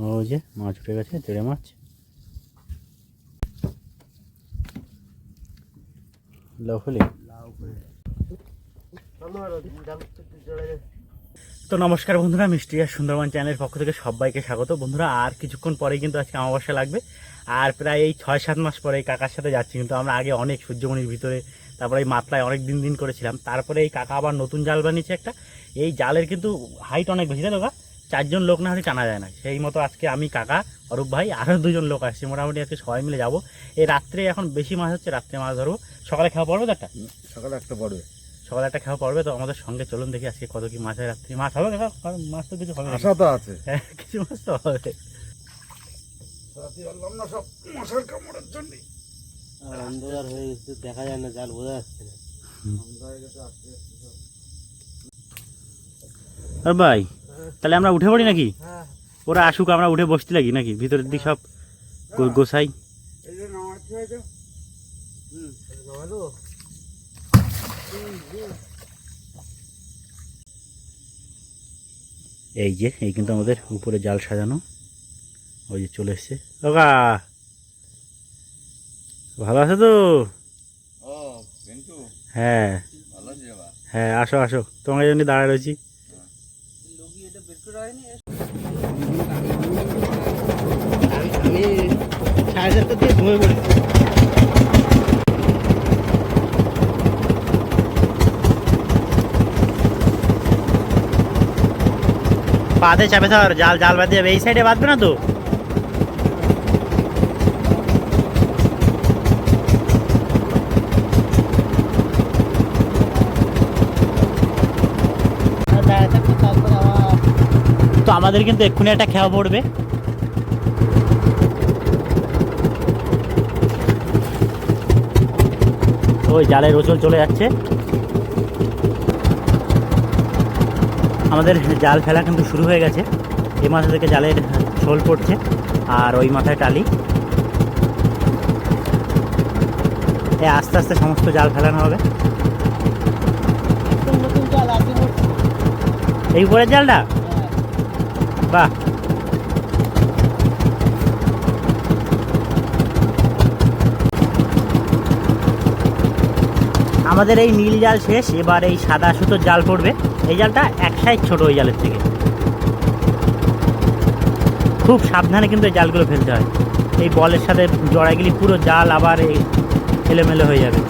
ওই যে মাছ উঠে গেছে, তেড়ে মাছ। তো নমস্কার বন্ধুরা, মিষ্টি আর সুন্দরবন চ্যানেলের পক্ষ থেকে সবাইকে স্বাগত। বন্ধুরা আর কিছুক্ষণ পরেই কিন্তু আজকে অমাবস্যা লাগবে, আর প্রায় এই 6-7 মাস পরে এই কাকার সাথে যাচ্ছি। কিন্তু আমরা আগে অনেক সূর্যমণির ভিতরে, তারপরে এই মাতলায় অনেক দিন করেছিলাম। তারপরে এই কাকা আবার নতুন জাল বানিয়েছে একটা। এই জালের কিন্তু হাইট অনেক বেশি, তাই না? 4জন লোক না হলে টানা যায় না। সেই মতো আজকে আমি, কাকা, অরূপ ভাই, আরও 2জন লোক আসছে। মোটামুটি আজকে সবাই মিলে যাবো। এই রাত্রে এখন বেশি মাছ হচ্ছে, রাত্রে মাছ ধরবো। সকালে খাওয়া পড়বে তো একটা, সকালে একটা পড়বে, সকালে একটা খাওয়া পড়বে। তো আমাদের সঙ্গে চলুন, দেখি আজকে কত কি মাছ হয়। রাত্রে মাছ হবে কাকা? মাছ তো কিছু হবে, আশা তো আছে। হ্যাঁ, কিছু মাছ তো হবে। না সব মশার কামড়ের জন্য অন্ধকার হয়ে গেছে, দেখা যায় না, জাল বোঝা যাচ্ছে না। আর ভাই, তাহলে আমরা উঠে পড়ি নাকি? ওরা আসুক, আমরা উঠে বসতে লাগি নাকি? ভিতরের দিক সব গোছাই। এই যে এই কিন্তু আমাদের উপরে জাল সাজানো, ওই যে চলে এসছে। ওকা ভালো আছে তো? হ্যাঁ হ্যাঁ, আসো আসো, তোমার জন্য দাঁড়ায় রয়েছি। আমি 7:30 দিয়ে ঘুমিয়ে পড়ি। বাঁধে চাপে ধর, জাল জাল বাঁধে যাবে। এই সাইডে বাঁধবে না তো? তো আমাদের কিন্তু এক্ষুনি একটা খেয়া পড়বে। ওই জালের ওচল চলে যাচ্ছে। আমাদের জাল ফেলা কিন্তু শুরু হয়ে গেছে। এই মাথা থেকে জালের শোল পড়ছে, আর ওই মাথায় টালি। আস্তে আস্তে সমস্ত জাল ফেলানো হবে। এই উপরের জালটা, বাহ। আমাদের এই নীল জাল শেষ, এবার এই সাদা সুতোর জাল পড়বে। এই জালটা এক সাইজ ছোট ওই জালের থেকে। খুব সাবধানে কিন্তু এই জালগুলো ফেলতে হয়। এই বলের সাথে জড়াই গেলে পুরো জাল আবার এলোমেলো হয়ে যাবে।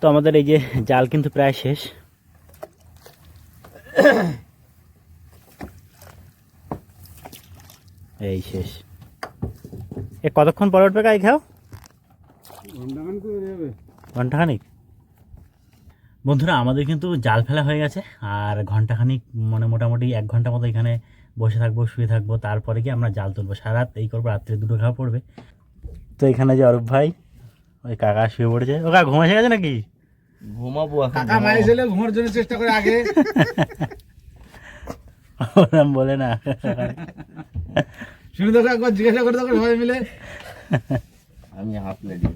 তো আমাদের এই যে জাল কিন্তু প্রায় শেষ। এই শেষ। এ কতক্ষণ পরে উঠবে গাই খাও? ঘন্টাখানিক। বন্ধুরা আমাদের কিন্তু জাল ফেলা হয়ে গেছে, আর ঘন্টাখানিক মানে মোটামুটি 1 ঘন্টা মতো এখানে বসে থাকবো, শুয়ে থাকবো। তারপরে কি আমরা জাল তুলবো, সারা রাত এই করবো, রাত্রে 2টো খাওয়া পড়বে। তো এখানে যে অরূপ ভাই, ওই কাকা শুয়ে পড়েছে। ও কাকা ঘুম এসে গেছে নাকি? ঘুমাবো কাকা, মাই ছেলে ঘুমার জন্য চেষ্টা করে আগে। ওরম বলে না, শুনে দেখো, একবার জিজ্ঞাসা করে দেখো সবাই মিলে। আমি হাফ লেডি।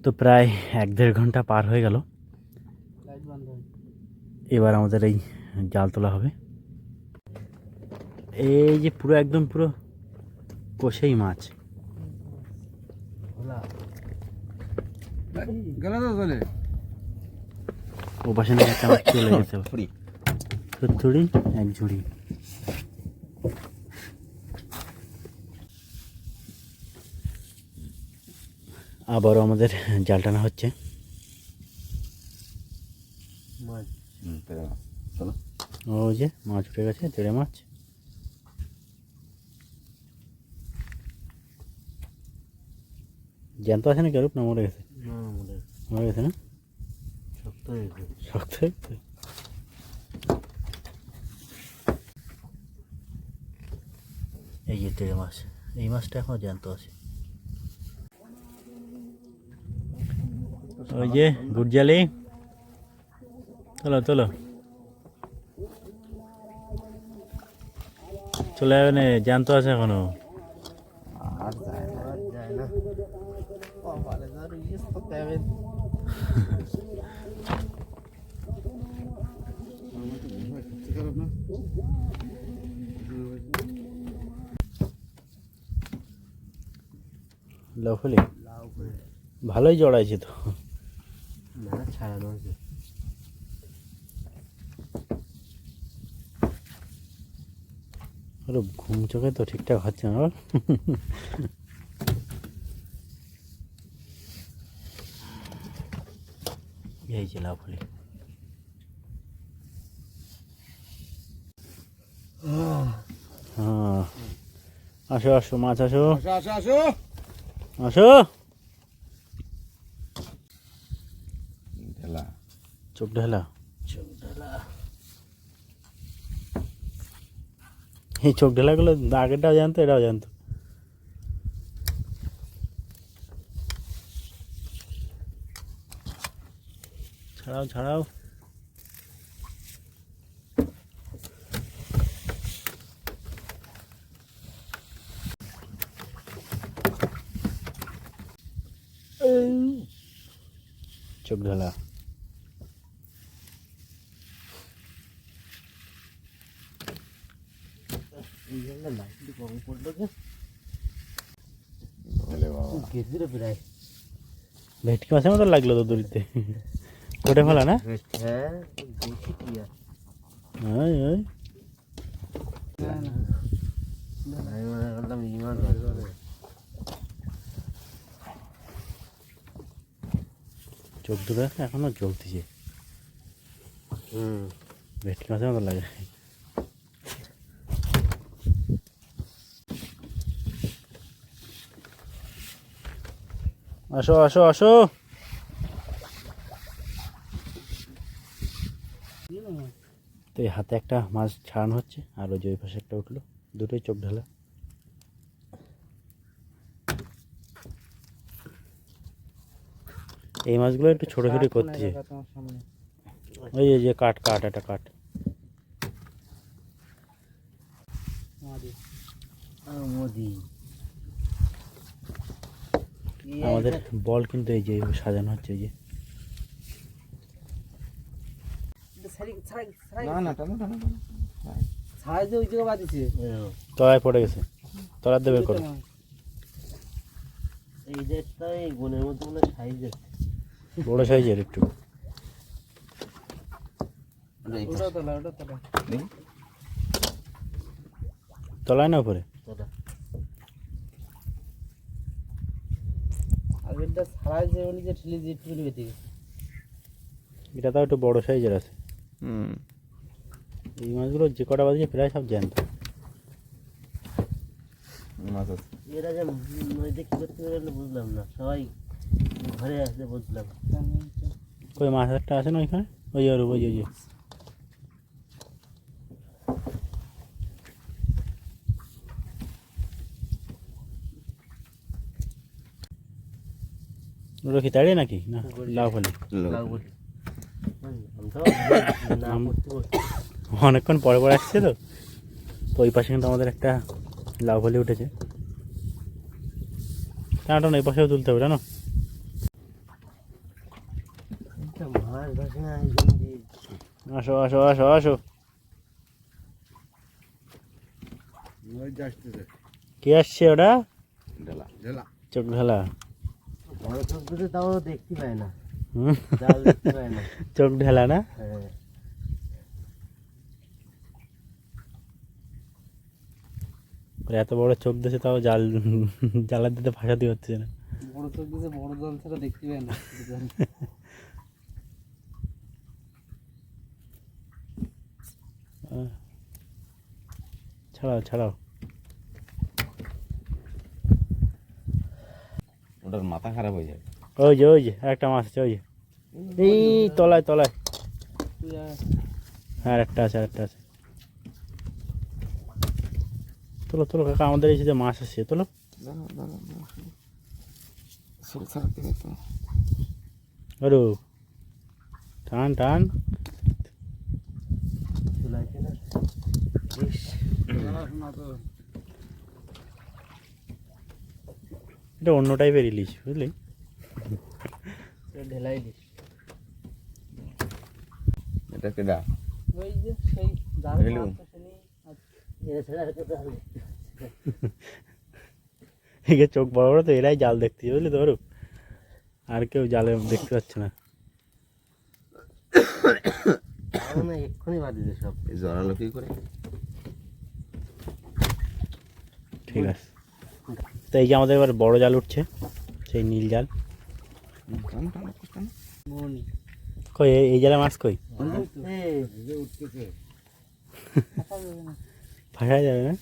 তো প্রায় 1-1.5 ঘন্টা পার হয়ে গেল। এবার আমাদের এই জাল তোলা হবে। এই যে পুরো একদম পুরো কষেই মাছ। গেল তো চলে ও পাশে নাকি একটা মাছ চলে গেছে। থুড়ি 1 ঝুড়ি। আবারও আমাদের জাল টানা হচ্ছে। ওই যে মাছ উঠে গেছে, তেড়ে মাছ। জ্যান্ত আছে নাকি অরূপ, না মরে গেছে? মরে গেছে না? শক্ত হয়ে গেছে। এই যে তেড়ে মাছ, এই মাছটা এখনো জ্যান্ত আছে। ওই যে গুড়জালি, তোলো তোলো, চলে যাবে না, জ্যান্ত আছে এখনো। আর যায় না কপালে ধর ইস করতে হবে। খারাপ না লাফলি লাউ করে ভালোই জড়াইছে তো। না ছাড়ানো আছে। আরে ঘুম চোখে তো ঠিকঠাক হচ্ছে না। এই যে লাফলি, হ্যাঁ আসো আসো মাছ আসো আসো আসো আসো আসো। ঢেলা চোখ ঢেলা, এই চোখ ঢেলাগুলো আগেরটাও জানতো, এটাও জানতো। ছাড়াও ছাড়াও, চোখ ঢেলা। এই জন্য লাইটটি কম পড়লো যে ঢেলে বাবা গেছিল প্রায়। ভেটকি মাছের মতো লাগলো তো দড়িতে, কোটে ফেলা না? হ্যাঁ দেখি কি আর ওই ওই আমি মনে করলাম ইমান চোখ দুটো এখনো জ্বলতেছে, ভেটকি মাছের মতো লাগে। আসো আসো আসো, তো এই হাতে একটা মাছ ছাড়ানো হচ্ছে, আর ওই যে ওই পাশে একটা উঠলো, দুটোই চোখ ঢালা। এই মাছগুলো একটু ছোটো ছোটো করতেছে। ওই যে কাট কাট, একটা কাট। মোদি আমাদের বল কিন্তু এই যে সাজানো হচ্ছে, এই যে না না টানো টানো ছাড়াই যে ওই জায়গা বাঁধিছে তলায় পড়ে গেছে, তলার দিয়ে বের করো। এই দেখটা এই গুণের মধ্যে মনে সাইজ আছে। বড় সাইজের একটু, ওটা তোলা ওটা তোলা তলায় না উপরে। তোলা আর এটা ছাড়াই যে উনি যে ঠেলে দিয়ে ঠেলে বেঁধে গেছে। এটা তাও একটু বড় সাইজের আছে। এই মাছগুলো যে কটা বাজছে প্রায় সব জ্যান্ত। মাছ আছে এরা যে নদীতে কি করতে পারলো বুঝলাম না, সবাই ঘরে আসলে বুঝলাম। কই মাছ একটা আছে না ওইখানে, ওই আর ওই ওই ওটা কি তাড়িয়ে নাকি না লাভ হলে? অনেকক্ষণ পরে পরে আসছে তো, তো ওই পাশে কিন্তু আমাদের একটা লাভ হলে উঠেছে। টানাটা এই পাশেও তুলতে হবে জানো। মাছ ধসে না একজন দিয়ে আসো আসো আসো আসো। ওই যে আসতেছে কে আসছে ওটা? ঢেলা ঢেলা চোখ ঢালা। বড় চোখ দুটো তাও দেখতে পায় না, হুম, জাল দেখতে পায় না। চোখ ঢালা না? হ্যাঁ ওর এত বড় চোখ দিয়েছে তাও জাল, জালার দিতে ফাঁসাতে হচ্ছে না। বড় চোখ দিতে বড় জল ছাড়া দেখতে পায় না। ছাড়াও ছাড়াও। ওটার মাথা খারাপ হয়ে যায় ওই যে একটা মাছ আছে, ওই যে এই তলায় তলায়। হ্যাঁ একটা আছে, আরেকটা আছে। তোলো তোলো কাকা, আমাদের এই যে মাছ আসছে, তোলো। অরূপ টান টান। চলে আসে না ইস, শোনা তো এটা অন্য টাইপের ইলিশ বুঝলি। এটা ঢেলাই দিস। এটা কেডা ওই যে সেই জাল রেলু। মারতেছে নি। এরা ছাড়া আর কোথাও হবে? একে চোখ বড় বড় তো এরাই জাল দেখতে বুঝলি তো অরূপ, আর কেউ জালে দেখতে পাচ্ছে না। তাও না এক্ষুনি বাদ দিতে সব। এই জড়ালো কি করে? ঠিক আছে, তো এই যে আমাদের এবার বড় জাল উঠছে, সেই নীল জাল। টান টান টান। মনি কই এই জালে মাছ কই? এই যে উঠতেছে। ফাঁসা যাবে না?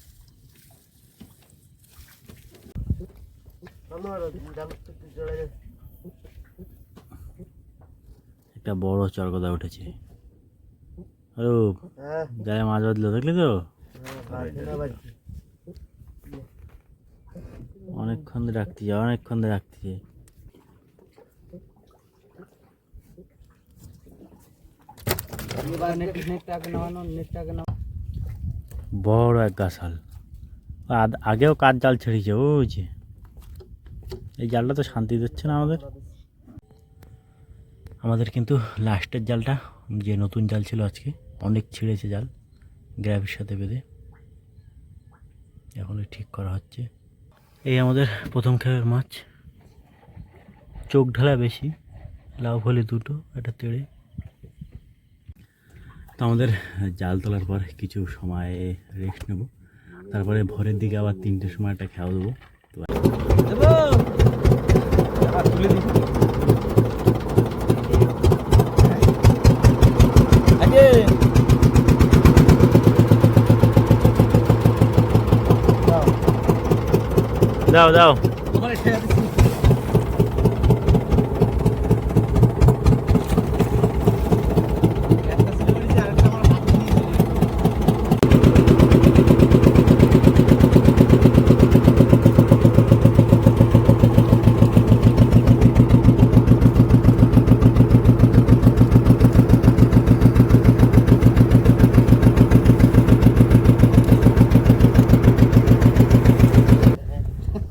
আমার জাল উঠতে চলে যায়। একটা বড় চরগদা উঠেছে অরূপ, হ্যাঁ জালে মাছ বাঁধলো দেখলি তো, বাজছে না বাজছে। অনেকক্ষণ ধরে রাখতেছে, অনেকক্ষণ ধরে রাখতেছে। এবার নেটটাকে নামানো, নেটটাকে নামানো। বড় এক গাছাল, আগেও কাঠ জাল ছেড়েছে ওই যে। এই জালটা তো শান্তি দিচ্ছে না আমাদের। আমাদের কিন্তু লাস্টের জালটা, যে নতুন জাল ছিল আজকে, অনেক ছিঁড়েছে জাল গ্র্যাবের সাথে বেঁধে, এখন ঠিক করা হচ্ছে। এই আমাদের প্রথম খেপের মাছ, চোখ ঢালা বেশি, লাউ ফলি দুটো, একটা তেড়ে। তো আমাদের জাল তোলার পর কিছু সময় রেস্ট নেব, তারপরে ভোরের দিকে আবার 3টের সময় একটা খাওয়া দেবো। দাও দাও। ওখানে ঠেয়া দিচ্ছি। একটা ছিল বলেছে, আরেকটা আমার হাত দিয়ে দিল।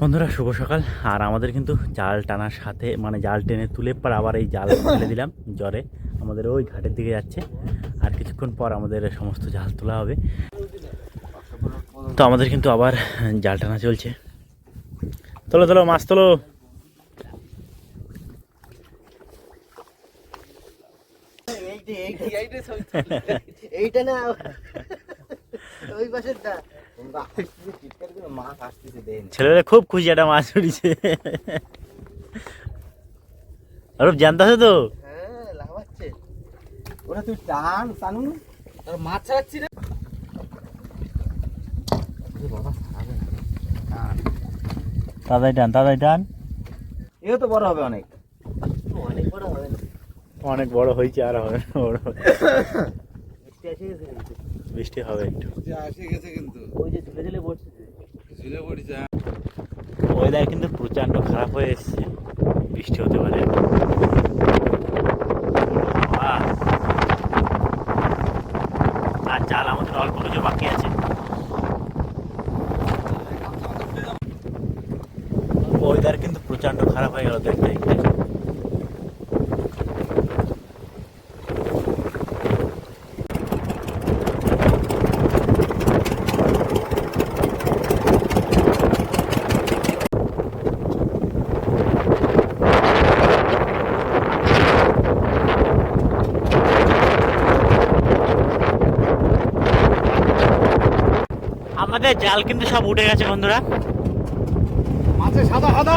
বন্ধুরা শুভ সকাল। আর আমাদের কিন্তু জাল টানার সাথে, মানে জাল টেনে তুলে পর আবার এই জাল ফেলে দিলাম জ্বরে, আমাদের ওই ঘাটের দিকে যাচ্ছে। আর কিছুক্ষণ পর আমাদের সমস্ত জাল তোলা হবে। তো আমাদের কিন্তু আবার জাল টানা চলছে। তোলো তোলো মাছ তোলো। এইটা না ওই পাশেরটা। মাছ আসতেছে দেন। ছেলেরা খুব খুশি, একটা মাছ উঠেছে। অরূপ জানতে আছে তো? হ্যাঁ লাফাচ্ছে। ওরা তুই টান টানু। আর মাছ ছাড়াচ্ছি রে। তাড়াতাড়ি টান, তাড়াতাড়ি টান। এও তো বড় হবে অনেক। অনেক বড় হবে না। অনেক বড় হয়েছে, আর হবে না বড়। বৃষ্টি এসে গেছে কিন্তু। বৃষ্টি হবে একটু। যে আসে গেছে কিন্তু। ওই যে ঝুলে ঝুলে পড়ছে। ঝুলে পড়েছে। ওয়েদার কিন্তু প্রচণ্ড খারাপ হয়ে এসছে, বৃষ্টি হতে পারে। আহ! আর জাল আমাদের অল্প কিছু বাকি আছে। ওয়েদার কিন্তু প্রচণ্ড খারাপ হয়ে গেল দেখতে দেখতে। আমাদের জাল কিন্তু সব উঠে গেছে বন্ধুরা। মাছে সাদা সাদা।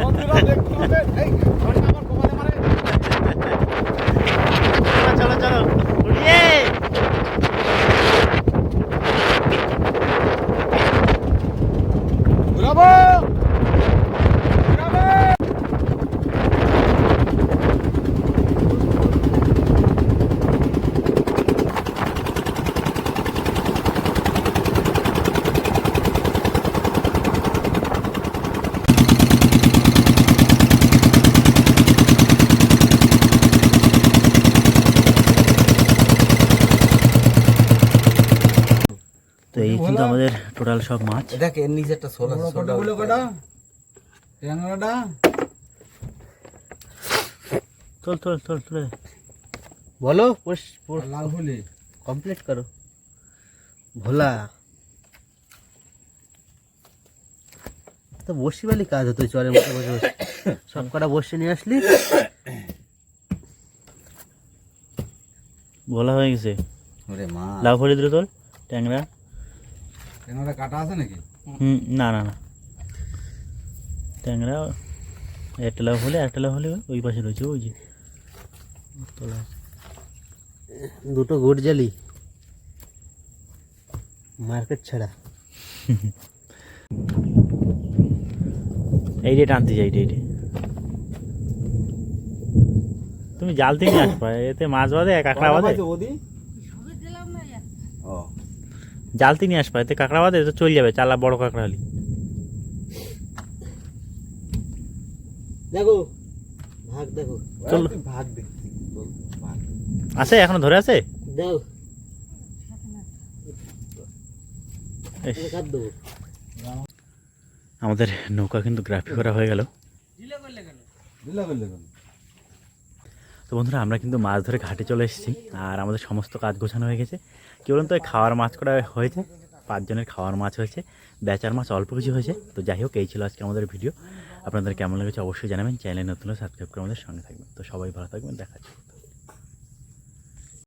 বন্ধুরা দেখতে হবে। এই ধরে আমার কোপালে মারে। চলো চলো উঠিয়ে। ঘুরাবো। ঘুরাবো। কিন্তু আমাদের টোটাল সব মাছ। দেখ এর নিচে একটা সোলা সোলা বলে কটা ট্যাংরাটা চল চল চল চলে বলো লাল হলে কমপ্লিট করো। ভোলা তো বসি বালি কাজ হতো চরের মতো বসে বসে সব কটা বসে নিয়ে আসলি। বলা হয়ে গেছে। ওরে মা লাউ ফলি দিলে তোর ট্যাংরা। ট্যাংরাটা কাটা আছে নাকি? না না না ট্যাংরা একটা লাউ হলে ওই পাশে রয়েছে ওই যে তোলা। দুটো গুড় জালি মার্কেট ছাড়া। এই রে টানতে যাই রে। তুমি জাল থেকে নিয়ে আসবা, এতে মাছ বাদে কাঁকড়া বাদে। ওদি ও জাল থেকে নিয়ে আসবা, এতে কাঁকড়া বাদে তো চলে যাবে। চালা বড় কাঁকড়া হলি দেখো ভাগ দেখো চলো। তুই ভাগ দেখছি ভাগ আছে এখনো ধরে আছে। দাও ইস, কাট দেবো। আমাদের নৌকা কিন্তু গ্রাফি করা হয়ে গেল। দিলা করলে কেন? তো বন্ধুরা আমরা কিন্তু মাছ ধরে ঘাটে চলে এসেছি, আর আমাদের সমস্ত কাজ গোছানো হয়ে গেছে। কি বলুন তো, খাওয়ার মাছ করা হয়েছে, 5 জনের খাওয়ার মাছ হয়েছে, বেচার মাছ অল্প কিছু হয়েছে। তো যাই হোক, এই ছিল আজকে আমাদের ভিডিও। আপনাদের কেমন লেগেছে অবশ্যই জানাবেন। চ্যানেলে নতুন সাবস্ক্রাইব করে আমাদের সঙ্গে থাকবেন। তো সবাই ভালো থাকবেন, দেখা যাচ্ছে।